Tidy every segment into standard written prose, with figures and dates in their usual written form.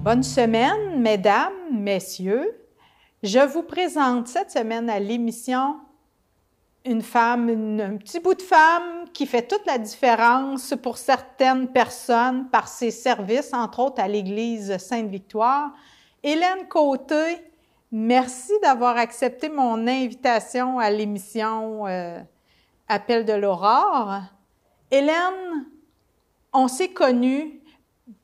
Bonne semaine, mesdames, messieurs. Je vous présente cette semaine à l'émission une femme, un petit bout de femme qui fait toute la différence pour certaines personnes par ses services, entre autres à l'Église Sainte-Victoire. Hélène Côté, merci d'avoir accepté mon invitation à l'émission Appel de l'Aurore. Hélène, on s'est connus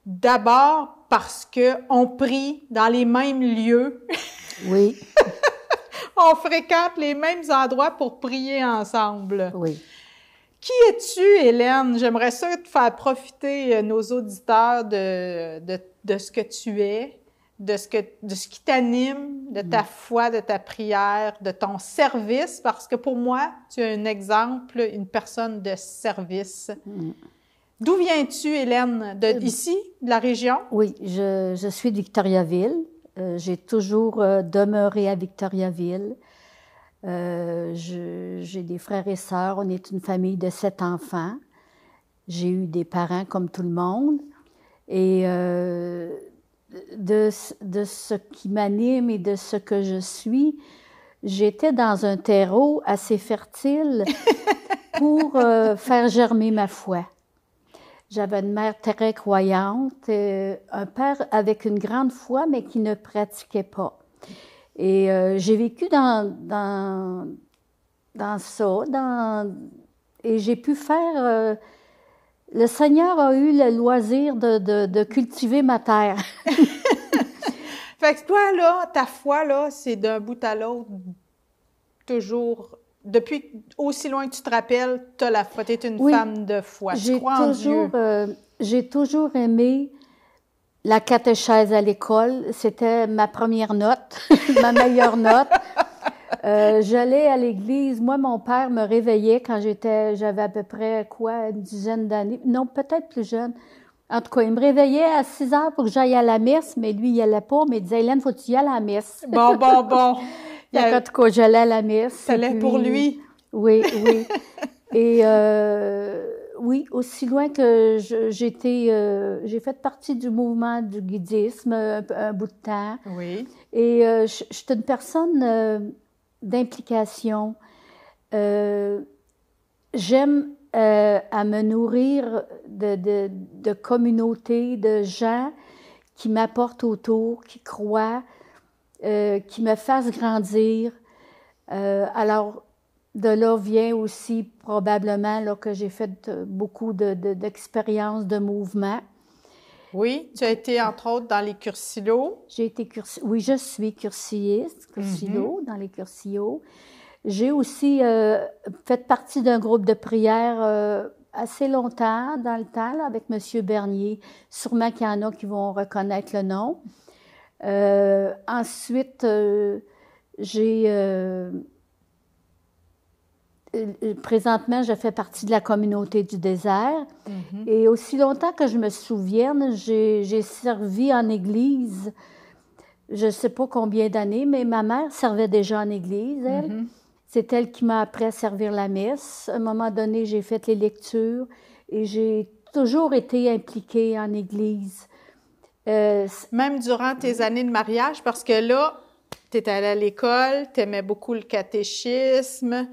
d'abord parce qu'on prie dans les mêmes lieux. Oui. On fréquente les mêmes endroits pour prier ensemble. Oui. Qui es-tu, Hélène? J'aimerais ça te faire profiter nos auditeurs de ce que tu es, de ce qui t'anime, de ta foi, de ta prière, de ton service, parce que pour moi, tu es un exemple, une personne de service. D'où viens-tu, Hélène? Ici, de la région? Oui, je suis de Victoriaville. J'ai toujours demeuré à Victoriaville. J'ai des frères et sœurs. On est une famille de 7 enfants. J'ai eu des parents comme tout le monde. Et de ce qui m'anime et de ce que je suis, j'étais dans un terreau assez fertile pour faire germer ma foi. J'avais une mère très croyante, un père avec une grande foi, mais qui ne pratiquait pas. Et j'ai vécu dans ça, et j'ai pu faire... le Seigneur a eu le loisir de cultiver ma terre. Fait que toi, là, ta foi, là, c'est d'un bout à l'autre, toujours... Depuis aussi loin que tu te rappelles, tu as la foi, tu es une femme de foi, tu crois en Dieu. J'ai toujours aimé la catéchèse à l'école. C'était ma première note, ma meilleure note. J'allais à l'église. Moi, mon père me réveillait quand j'avais à peu près, une dizaine d'années. Non, peut-être plus jeune. En tout cas, il me réveillait à 6 heures pour que j'aille à la messe, mais lui, il n'y allait pas. Mais il disait, Hélène, faut que tu y ailles à la messe. Bon. En tout cas, j'allais à la messe. T'allais pour lui? Oui. Et oui, aussi loin que j'ai fait partie du mouvement du guidisme un bout de temps. Oui. Et je suis une personne d'implication. J'aime à me nourrir de communautés, de gens qui m'apportent autour, qui croient, qui me fassent grandir. Alors, de là vient aussi probablement là, que j'ai fait beaucoup d'expériences de mouvement. Oui, tu as été entre autres dans les cursilos. Oui, je suis cursilliste, dans les cursilos. J'ai aussi fait partie d'un groupe de prière assez longtemps, dans le temps, là, avec M. Bernier. Sûrement qu'il y en a qui vont reconnaître le nom. Ensuite, présentement, je fais partie de la communauté du désert. Et aussi longtemps que je me souvienne, j'ai servi en église, je ne sais pas combien d'années, mais ma mère servait déjà en église, elle. C'est elle qui m'a appris à servir la messe. À un moment donné, j'ai fait les lectures et j'ai toujours été impliquée en église. Même durant tes années de mariage, parce que là, tu étais allée à l'école, tu aimais beaucoup le catéchisme,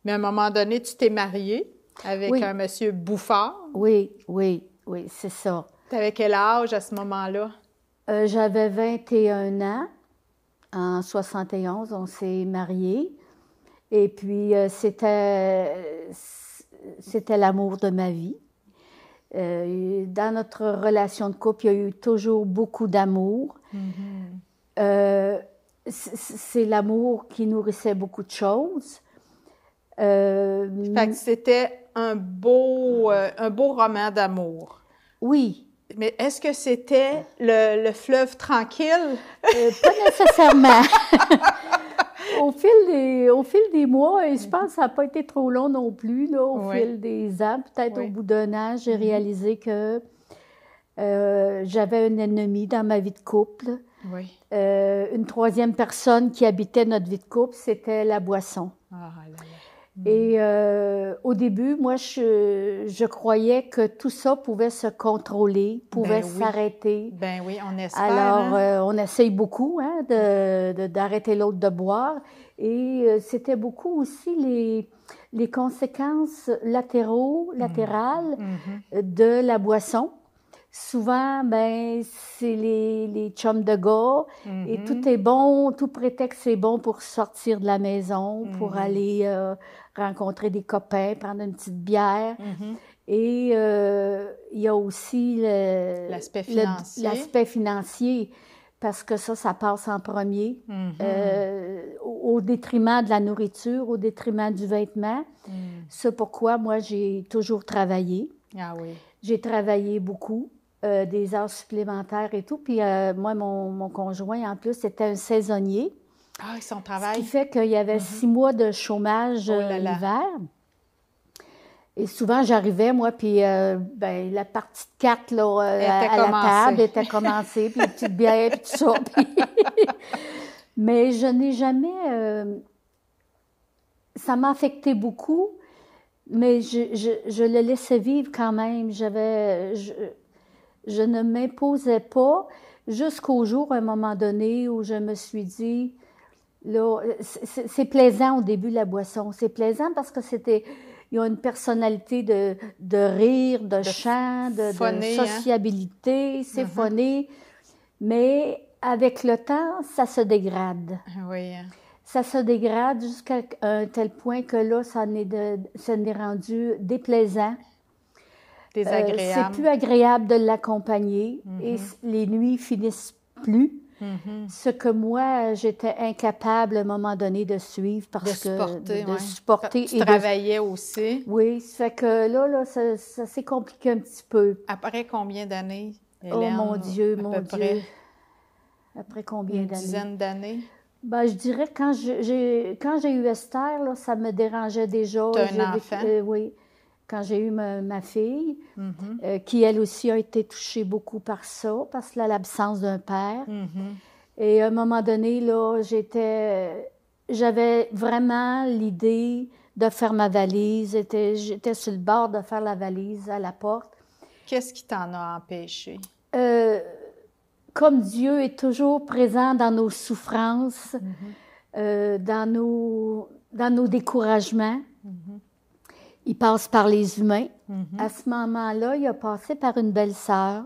mais à un moment donné, tu t'es mariée avec un monsieur Bouffard. Oui, c'est ça. Tu avais quel âge à ce moment-là? J'avais 21 ans. En 71, on s'est mariés. Et puis, c'était l'amour de ma vie. Dans notre relation de couple, il y a eu toujours beaucoup d'amour. C'est l'amour qui nourrissait beaucoup de choses. Fait que c'était un beau roman d'amour. Oui. Mais est-ce que c'était le fleuve tranquille? Pas nécessairement. Au fil des mois, et je pense que ça n'a pas été trop long non plus, là, au fil des ans, peut-être au bout d'un an, j'ai réalisé que j'avais un ennemi dans ma vie de couple. Oui. Une troisième personne qui habitait notre vie de couple, c'était la boisson. Et au début, moi, je croyais que tout ça pouvait se contrôler, pouvait s'arrêter. Ben oui, on espère. Alors, on essaye beaucoup d'arrêter l'autre de boire. Et c'était beaucoup aussi les conséquences latérales de la boisson. Souvent, ben, c'est les chums de gars et tout est bon, tout prétexte est bon pour sortir de la maison, pour aller rencontrer des copains, prendre une petite bière. Et il y a aussi l'aspect financier, parce que ça passe en premier, au détriment de la nourriture, au détriment du vêtement. C'est pourquoi moi, j'ai toujours travaillé. Ah oui. J'ai travaillé beaucoup. Des heures supplémentaires et tout. Puis moi, mon conjoint, en plus, était un saisonnier. Ah, son travail. Ce qui fait qu'il y avait 6 mois de chômage l'hiver. Et souvent, j'arrivais, moi, puis ben, la partie de cartes là, à la table était commencée, puis les petites bières, puis tout ça. Mais je n'ai jamais... ça m'a affecté beaucoup, mais je le laissais vivre quand même. Je ne m'imposais pas jusqu'au jour, à un moment donné, où je me suis dit, là, c'est plaisant au début, la boisson. C'est plaisant parce que il y a une personnalité de rire, de chant, de sociabilité, c'est phoné. Mais avec le temps, ça se dégrade. Oui. Ça se dégrade jusqu'à un tel point que là, ça n'est rendu déplaisant. C'est plus agréable de l'accompagner et les nuits finissent plus. Ce que moi, j'étais incapable à un moment donné de suivre parce de supporter. Tu travaillais aussi. Oui, ça fait que là ça s'est compliqué un petit peu. Après combien d'années, Hélène? Oh mon Dieu, mon Dieu. Après combien d'années? Une dizaine d'années? Ben, je dirais quand j'ai eu Esther, là, ça me dérangeait déjà. Tu as un enfant? Oui. Quand j'ai eu ma fille, qui elle aussi a été touchée beaucoup par ça, parce que l'absence d'un père. Et à un moment donné, là, j'avais vraiment l'idée de faire ma valise. J'étais sur le bord de faire la valise à la porte. Qu'est-ce qui t'en a empêché? Comme Dieu est toujours présent dans nos souffrances, dans nos découragements, il passe par les humains. À ce moment-là, il a passé par une belle-sœur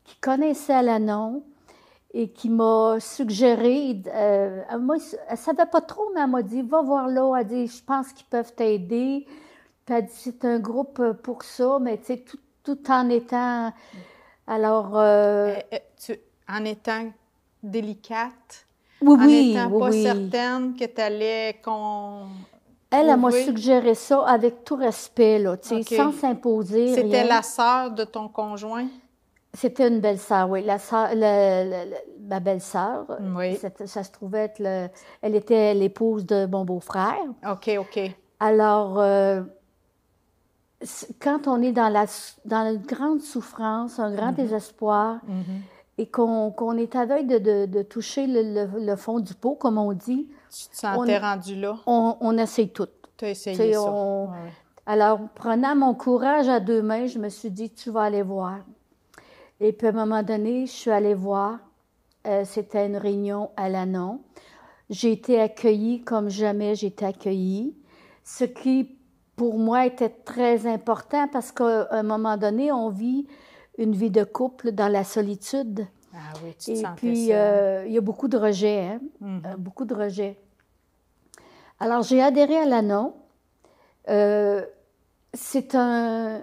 qui connaissait Alanon et qui m'a suggéré, moi, elle ne savait pas trop, mais elle m'a dit, va voir là, elle dit, je pense qu'ils peuvent t'aider. Puis elle dit, c'est un groupe pour ça, mais tu sais, tout en étant... Alors... en étant délicate? Oui, en n'étant pas certaine que tu allais Elle m'a suggéré ça avec tout respect, là, tu sais, sans s'imposer. C'était la sœur de ton conjoint? C'était une belle-sœur, oui. Ma belle-sœur, ça se trouvait être elle était l'épouse de mon beau-frère. OK. Alors, quand on est dans une grande souffrance, un grand désespoir, et qu'on est à veille de toucher le fond du pot, comme on dit. Tu te sentais rendu là? On essaye tout. Tu as essayé ça? Alors, prenant mon courage à 2 mains, je me suis dit, tu vas aller voir. Et puis, à un moment donné, je suis allée voir. C'était une réunion à Lannon. J'ai été accueillie comme jamais j'ai été accueillie, ce qui, pour moi, était très important parce qu'à un moment donné, on vit une vie de couple dans la solitude. Ah oui, tu te sentais puis, il y a beaucoup de rejet, beaucoup de rejet. Alors, j'ai adhéré à l'ANON. C'est un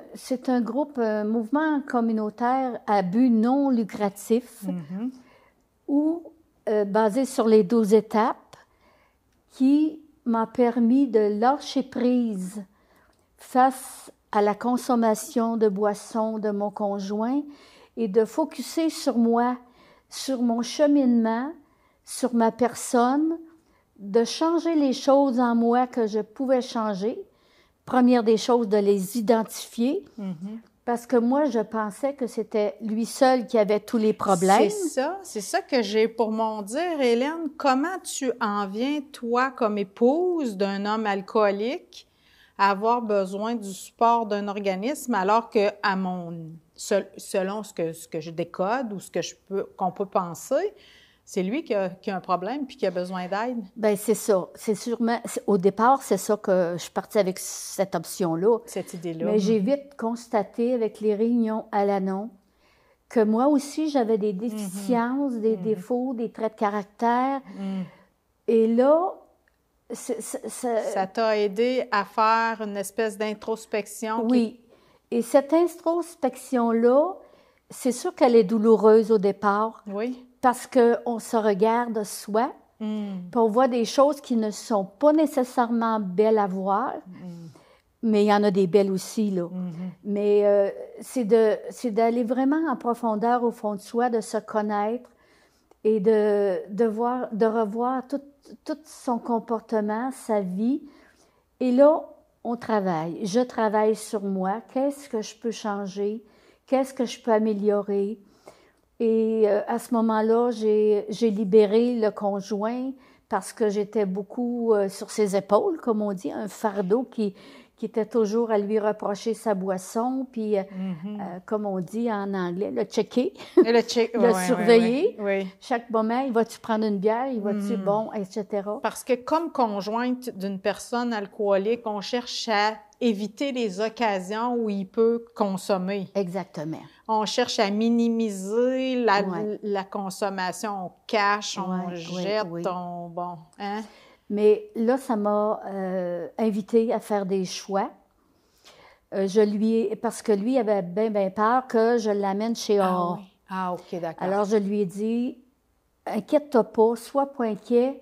groupe, un mouvement communautaire à but non lucratif, basé sur les 12 étapes, qui m'a permis de lâcher prise face à la consommation de boissons de mon conjoint et de focusser sur moi, sur mon cheminement, sur ma personne, de changer les choses en moi que je pouvais changer. Première des choses, de les identifier, parce que moi, je pensais que c'était lui seul qui avait tous les problèmes. C'est ça que j'ai pour mon dire, Hélène. Comment tu en viens, toi, comme épouse d'un homme alcoolique, avoir besoin du support d'un organisme, alors que selon ce que je décode ou qu'on peut penser, c'est lui qui a un problème puis qui a besoin d'aide. Bien, c'est ça. C'est sûrement... Au départ, c'est ça que je suis partie avec cette option-là. Cette idée-là. Mais j'ai vite constaté avec les réunions à l'Anon que moi aussi, j'avais des déficiences, des défauts, des traits de caractère. Et là, ça t'a aidé à faire une espèce d'introspection? Oui. Et cette introspection-là, c'est sûr qu'elle est douloureuse au départ. Oui. Parce qu'on se regarde soi, puis on voit des choses qui ne sont pas nécessairement belles à voir, mais il y en a des belles aussi, là. Mais c'est d'aller vraiment en profondeur au fond de soi, de se connaître et de revoir tout son comportement, sa vie. Et là, on travaille. Je travaille sur moi. Qu'est-ce que je peux changer? Qu'est-ce que je peux améliorer? Et à ce moment-là, j'ai libéré le conjoint parce que j'étais beaucoup sur ses épaules, comme on dit, un fardeau qui était toujours à lui reprocher sa boisson, puis, comme on dit en anglais, le checker, le surveiller. Oui. Chaque moment, il va-tu prendre une bière, il va-tu bon, etc. Parce que comme conjointe d'une personne alcoolique, on cherche à éviter les occasions où il peut consommer. Exactement. On cherche à minimiser la consommation. On cache, on jette, bon, hein? Mais là, ça m'a invité à faire des choix. Parce que lui avait bien peur que je l'amène chez Aura. Ah, OK, d'accord. Alors, je lui ai dit, inquiète-toi pas, sois pas inquiet,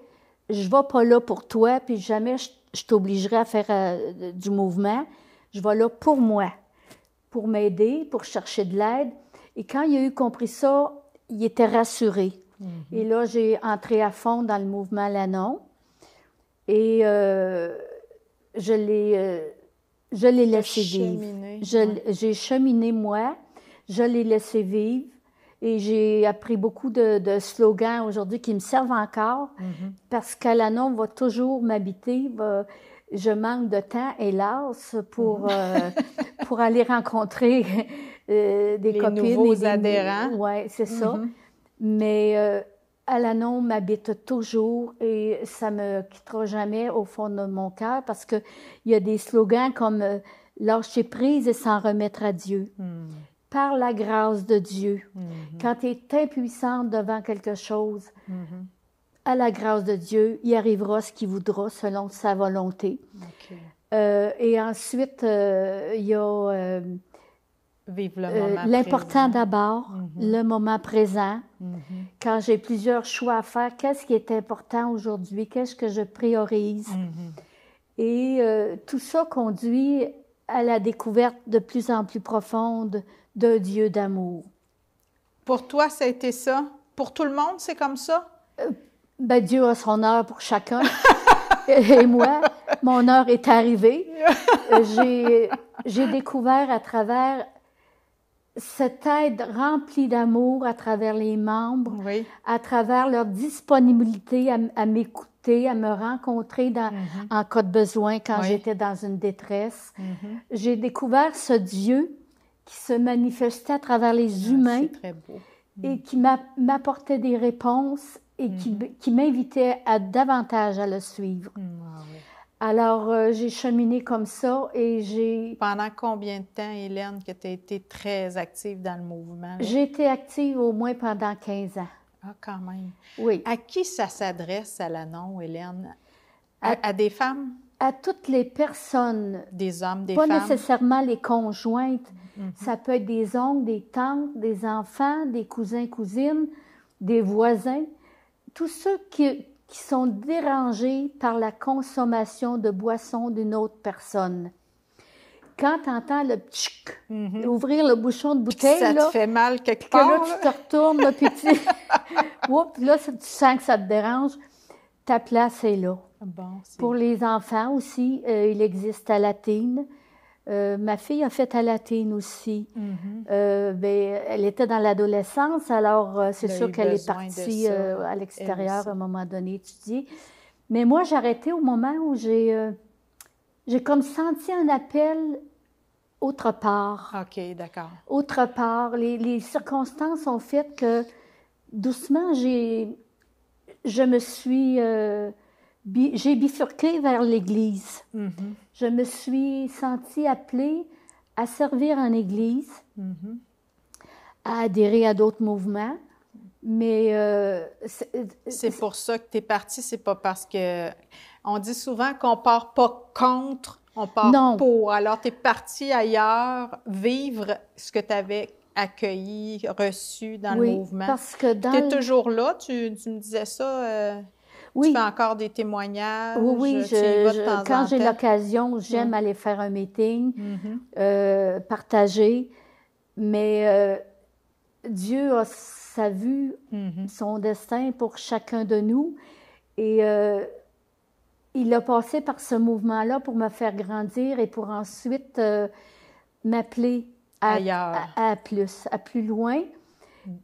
je ne vais pas là pour toi, puis jamais je t'obligerai à faire du mouvement. Je vais là pour moi, pour m'aider, pour chercher de l'aide. Et quand il a eu compris ça, il était rassuré. Et là, j'ai entré à fond dans le mouvement Lanon. Et je l'ai laissé vivre. J'ai cheminé, moi. Je l'ai laissé vivre. Et j'ai appris beaucoup de slogans aujourd'hui qui me servent encore. Parce qu'à Lanon va toujours m'habiter. Je manque de temps, hélas, pour aller rencontrer des copines. Nouveaux adhérents. Oui, c'est ça. Mais Alanon m'habite toujours et ça ne me quittera jamais au fond de mon cœur parce qu'il y a des slogans comme « Lâcher prise et s'en remettre à Dieu ». Par la grâce de Dieu. Quand tu es impuissante devant quelque chose, à la grâce de Dieu, il arrivera ce qu'il voudra selon sa volonté. Et ensuite, il y a vivre le moment l'important d'abord, le moment présent. Quand j'ai plusieurs choix à faire, qu'est-ce qui est important aujourd'hui? Qu'est-ce que je priorise? Et tout ça conduit à la découverte de plus en plus profonde d'un Dieu d'amour. Pour toi, ça a été ça? Pour tout le monde, c'est comme ça? Ben, Dieu a son heure pour chacun. Et moi, mon heure est arrivée. J'ai découvert à travers cette aide remplie d'amour, à travers les membres, à travers leur disponibilité à m'écouter, à me rencontrer en cas de besoin quand j'étais dans une détresse. J'ai découvert ce Dieu qui se manifestait à travers les humains. C'est très beau. Et qui m'apportait des réponses et qui m'invitait davantage à le suivre. Alors, j'ai cheminé comme ça et j'ai... Pendant combien de temps, Hélène, que tu as été très active dans le mouvement? J'ai été active au moins pendant 15 ans. Ah, quand même. Oui. À qui ça s'adresse à l'Anon, Hélène? À des femmes? À toutes les personnes. Des hommes, des femmes. femmes? Pas nécessairement les conjointes. Ça peut être des oncles, des tantes, des enfants, des cousins, cousines, des voisins. Tous ceux qui sont dérangés par la consommation de boissons d'une autre personne. Quand tu entends le tchic, ouvrir le bouchon de bouteille, ça là, te fait mal quelque part. Là, tu te retournes, là, puis là, tu sens que ça te dérange, ta place est là. Bon, pour les enfants aussi, il existe Alatine. Ma fille a fait Alatine aussi. Elle était dans l'adolescence, alors c'est sûr qu'elle est partie à l'extérieur à un moment donné étudier. Mais moi, j'ai arrêté au moment où j'ai j'ai comme senti un appel autre part. OK, d'accord. Autre part, les circonstances ont fait que doucement, j'ai bifurqué vers l'Église. Je me suis sentie appelée à servir en Église, à adhérer à d'autres mouvements. Mais c'est pour ça que tu es partie, c'est pas parce que... On dit souvent qu'on part pas contre, on part pour. Alors, tu es partie ailleurs, vivre ce que tu avais accueilli, reçu dans le mouvement. Parce que tu es toujours là, tu me disais ça, tu fais encore des témoignages, oui, tu y vas de temps en temps. Quand j'ai l'occasion, j'aime aller faire un meeting, partager, mais Dieu a sa vue, son destin pour chacun de nous, et il a passé par ce mouvement-là pour me faire grandir et pour ensuite m'appeler à plus loin.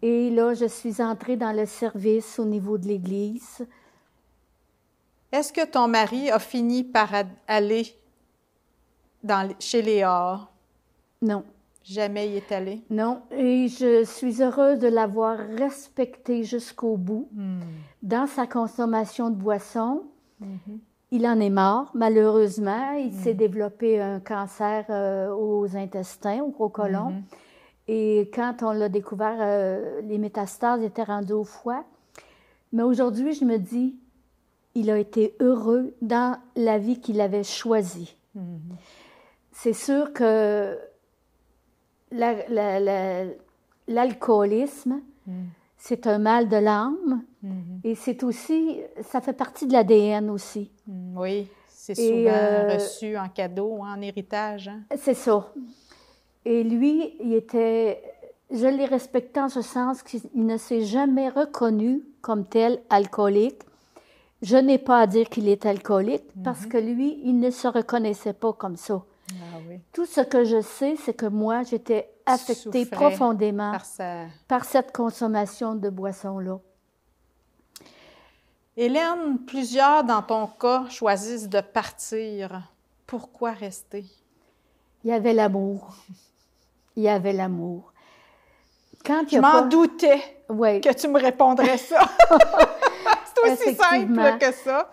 Et là, je suis entrée dans le service au niveau de l'Église. Est-ce que ton mari a fini par aller chez Léa? Non. Jamais il est allé? Non, et je suis heureuse de l'avoir respecté jusqu'au bout. Dans sa consommation de boissons, il en est mort, malheureusement. Il s'est développé un cancer aux intestins, au gros côlon. Et quand on l'a découvert, les métastases étaient rendues au foie. Mais aujourd'hui, je me dis, il a été heureux dans la vie qu'il avait choisie. C'est sûr que l'alcoolisme, c'est un mal de l'âme et c'est aussi, ça fait partie de l'ADN aussi. Oui, c'est souvent reçu en cadeau, en héritage. Hein? C'est ça. Et lui, je l'ai respecté en ce sens qu'il ne s'est jamais reconnu comme tel alcoolique. Je n'ai pas à dire qu'il est alcoolique parce que lui, il ne se reconnaissait pas comme ça. Ah oui. Tout ce que je sais, c'est que moi, j'étais affectée profondément par cette consommation de boissons-là. Hélène, plusieurs dans ton cas choisissent de partir. Pourquoi rester? Il y avait l'amour. Il y avait l'amour. Je m'en doutais que tu me répondrais ça. C'est aussi simple que ça.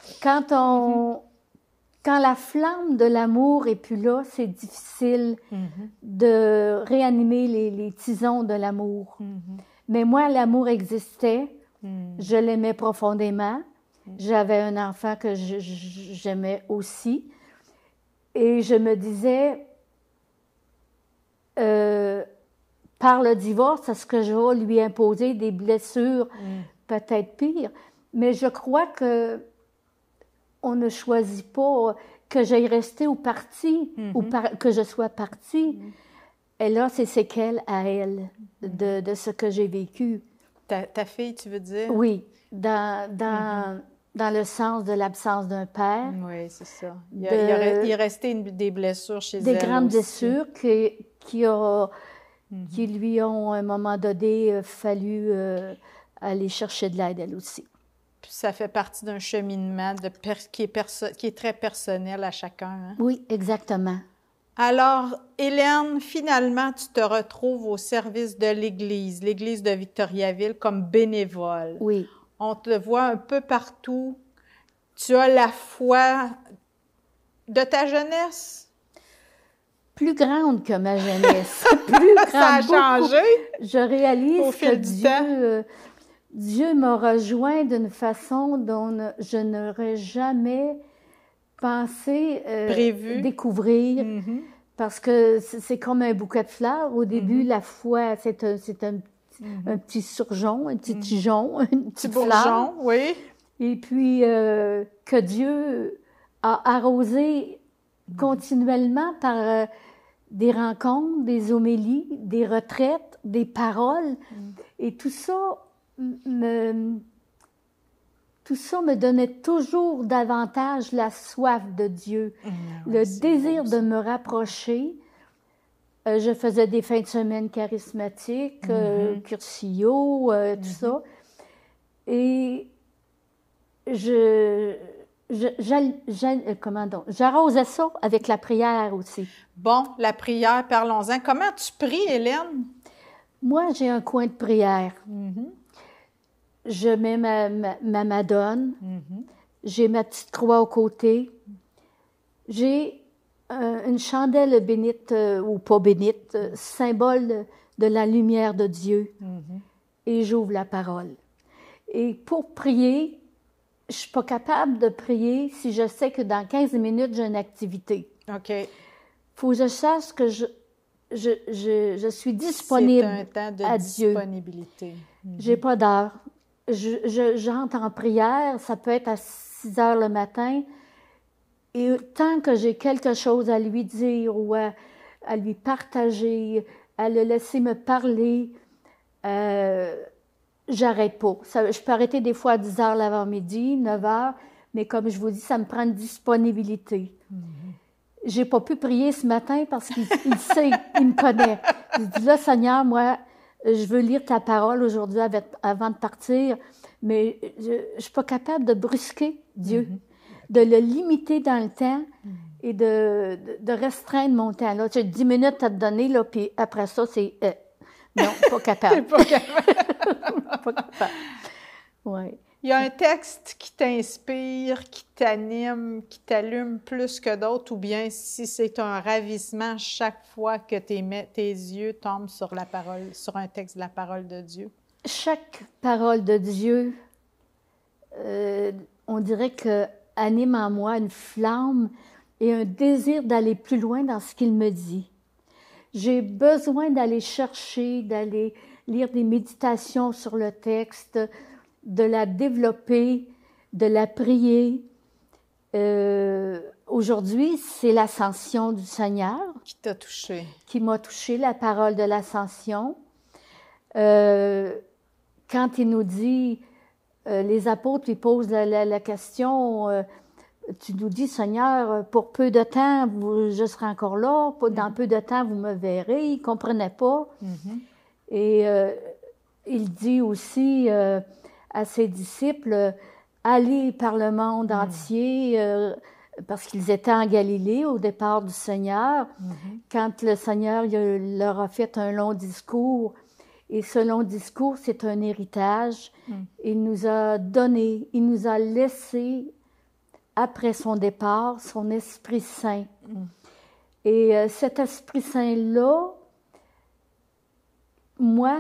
Quand la flamme de l'amour est plus là, c'est difficile de réanimer les tisons de l'amour. Mais moi, l'amour existait. Je l'aimais profondément. J'avais un enfant que j'aimais aussi. Et je me disais, par le divorce, est-ce que je vais lui imposer des blessures peut-être pires? Mais je crois que on ne choisit pas que j'aille rester ou partie, ou que je sois partie. Elle a ses séquelles à elle de ce que j'ai vécu. Ta fille, tu veux dire? Oui, dans le sens de l'absence d'un père. Oui, c'est ça. Il est resté des blessures chez elle Des grandes aussi. blessures qui lui ont, à un moment donné, fallu aller chercher de l'aide, elle aussi. Puis ça fait partie d'un cheminement qui est très personnel à chacun. Hein? Oui, exactement. Alors, Hélène, finalement, tu te retrouves au service de l'Église de Victoriaville, comme bénévole. Oui. On te voit un peu partout. Tu as la foi de ta jeunesse? Plus grande que ma jeunesse. Plus grande. Ça a changé? Je réalise au fil du temps. Dieu m'a rejoint d'une façon dont je n'aurais jamais pensé découvrir. Parce que c'est comme un bouquet de fleurs. Au début, la foi, c'est un petit surgeon, un petit tigeon, une petite bourgeon, oui. Et puis, que Dieu a arrosé continuellement par des rencontres, des homélies, des retraites, des paroles. Et tout ça me donnait toujours davantage la soif de Dieu, le désir de me rapprocher. Je faisais des fins de semaine charismatiques, Cursillo, tout ça. Et je j'arrosais ça avec la prière aussi. Bon, la prière, parlons-en. Comment tu pries, Hélène? Moi, j'ai un coin de prière. Mhm. Je mets ma madone. Mhm. J'ai ma petite croix au côté. J'ai une chandelle bénite ou pas bénite, symbole de la lumière de Dieu. Mhm. Et j'ouvre la parole. Et pour prier, je ne suis pas capable de prier si je sais que dans 15 minutes, j'ai une activité. OK. Il faut que je sache que je suis disponible C'est un temps de à Dieu. disponibilité. Mhm. Je n'ai pas d'heure. J'entre en prière, ça peut être à 6 heures le matin. Et tant que j'ai quelque chose à lui dire ou à lui partager, à le laisser me parler, j'arrête pas. Je peux arrêter des fois à 10 heures l'avant-midi, 9 heures, mais comme je vous dis, ça me prend une disponibilité. J'ai pas pu prier ce matin parce qu'il sait, il me connaît. Je dis là, Seigneur, moi, je veux lire ta parole aujourd'hui avant de partir, mais je suis pas capable de brusquer Dieu, de le limiter dans le temps et de restreindre mon temps. Là, j'ai 10 minutes à te donner, là, puis après ça, c'est... non, pas capable. Pas capable. Pas capable. Oui. Il y a un texte qui t'inspire, qui t'anime, qui t'allume plus que d'autres, ou bien si c'est un ravissement chaque fois que tes yeux tombent sur la parole, sur un texte de la parole de Dieu? Chaque parole de Dieu, on dirait que anime en moi une flamme et un désir d'aller plus loin dans ce qu'il me dit. J'ai besoin d'aller chercher, d'aller lire des méditations sur le texte, de la développer, de la prier. Aujourd'hui, c'est l'ascension du Seigneur. Qui t'a touché. Qui m'a touché, la parole de l'ascension. Quand il nous dit, les apôtres lui posent la question, tu nous dis, Seigneur, pour peu de temps, je serai encore là, dans peu de temps, vous me verrez. Ils ne comprenaient pas. Et il dit aussi à ses disciples, allez par le monde entier, parce qu'ils étaient en Galilée au départ du Seigneur. Quand le Seigneur leur a fait un long discours, et ce long discours, c'est un héritage. Il nous a donné, il nous a laissé, après son départ, son Esprit Saint. Et cet Esprit Saint-là, moi,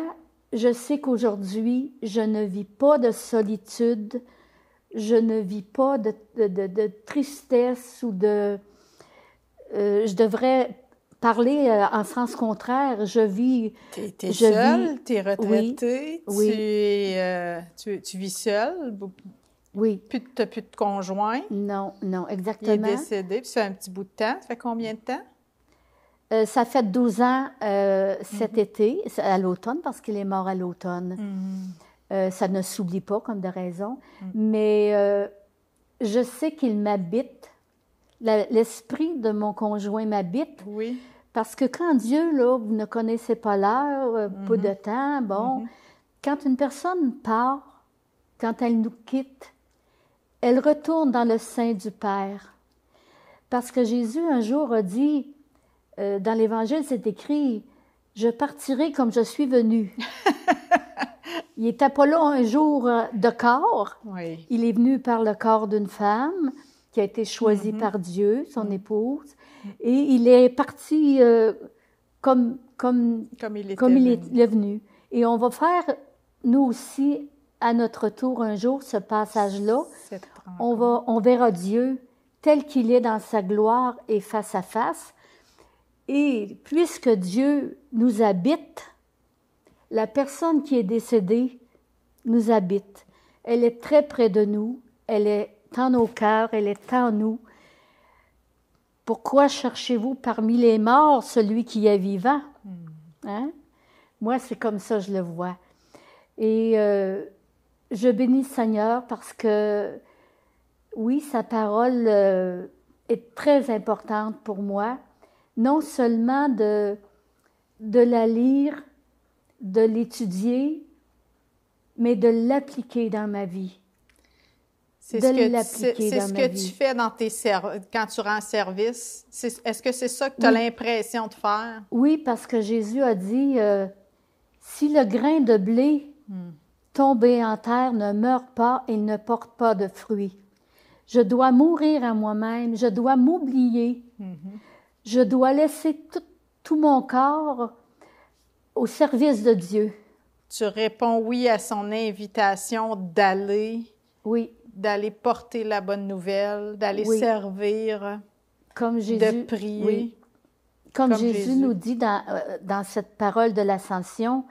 je sais qu'aujourd'hui, je ne vis pas de solitude, je ne vis pas de tristesse ou de... je devrais parler en sens contraire. Je vis... T'es seule, t'es retraitée, oui. Tu vis seule. Oui. T'as plus de conjoint. Non, exactement. Il est décédé, puis ça fait un petit bout de temps. Ça fait combien de temps? Ça fait 12 ans cet été, à l'automne, parce qu'il est mort à l'automne. Ça ne s'oublie pas comme de raison. Mais je sais qu'il m'habite. L'esprit de mon conjoint m'habite. Oui. Parce que quand Dieu, là, vous ne connaissez pas l'heure, peu de temps, bon, quand une personne part, quand elle nous quitte, elle retourne dans le sein du Père. Parce que Jésus, un jour, a dit, dans l'Évangile, c'est écrit, « Je partirai comme je suis venu. » Il n'était pas là un jour de corps. Oui. Il est venu par le corps d'une femme qui a été choisie par Dieu, son épouse, et il est parti comme il est venu. Et on va faire, nous aussi, à notre tour, un jour, ce passage-là. On verra Dieu tel qu'il est dans sa gloire et face à face. Et puisque Dieu nous habite, la personne qui est décédée nous habite. Elle est très près de nous, elle est en nos cœurs, elle est en nous. Pourquoi cherchez-vous parmi les morts celui qui est vivant? Hein? Moi, c'est comme ça que je le vois. Et je bénis le Seigneur parce que, oui, sa parole est très importante pour moi. Non seulement de la lire, de l'étudier, mais de l'appliquer dans ma vie. C'est de ce que, l'appliquer c'est dans ce ma que vie. tu fais dans quand tu rends service. Est-ce que c'est ça que tu as Oui. l'impression de faire? Oui, parce que Jésus a dit, si le grain de blé Hmm. tombé en terre ne meurt pas, il ne porte pas de fruits. Je dois mourir à moi-même, je dois m'oublier, je dois laisser tout mon corps au service de Dieu. Tu réponds oui à son invitation Oui, d'aller porter la bonne nouvelle, d'aller Oui. servir, comme Jésus, de prier. oui. Comme Comme Jésus Jésus. nous dit dans cette parole de l'Ascension,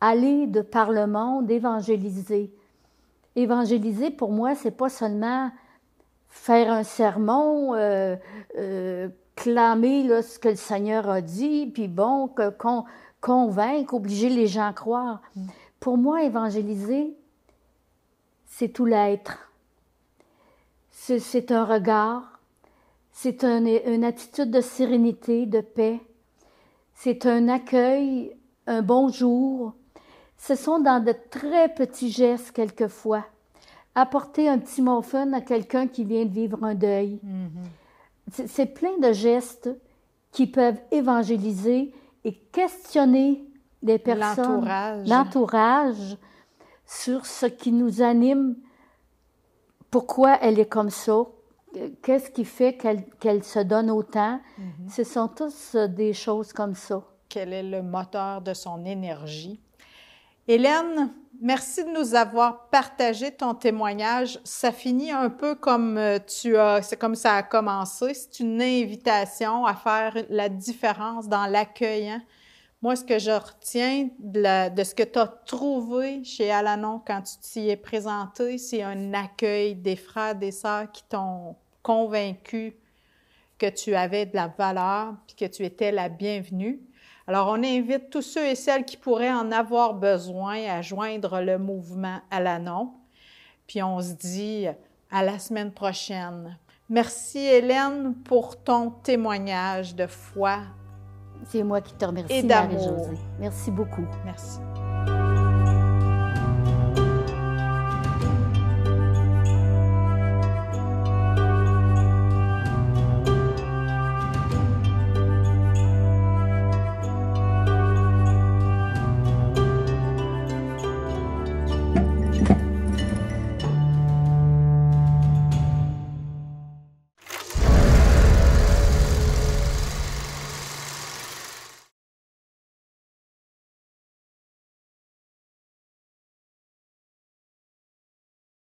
aller de par le monde, évangéliser. Évangéliser, pour moi, c'est pas seulement faire un sermon, clamer là, ce que le Seigneur a dit, puis bon, convaincre, obliger les gens à croire. Pour moi, évangéliser, c'est tout l'être. C'est un regard, c'est une attitude de sérénité, de paix. C'est un accueil, un bonjour. Ce sont dans de très petits gestes quelquefois. Apporter un petit muffin à quelqu'un qui vient de vivre un deuil. C'est plein de gestes qui peuvent évangéliser et questionner les personnes, l'entourage, sur ce qui nous anime, pourquoi elle est comme ça, qu'est-ce qui fait qu'elle se donne autant. Ce sont tous des choses comme ça. Quel est le moteur de son énergie? Hélène, merci de nous avoir partagé ton témoignage. Ça finit un peu comme c'est comme ça a commencé. C'est une invitation à faire la différence dans l'accueil. Hein? Moi, ce que je retiens de ce que tu as trouvé chez Al-Anon quand tu t'y es présenté, c'est un accueil des frères, des sœurs qui t'ont convaincu que tu avais de la valeur puis que tu étais la bienvenue. Alors, on invite tous ceux et celles qui pourraient en avoir besoin à joindre le mouvement Al-Anon. Puis on se dit à la semaine prochaine. Merci Hélène pour ton témoignage de foi C'est moi qui te remercie, et d'amour. Marie-Josée. Merci beaucoup. Merci.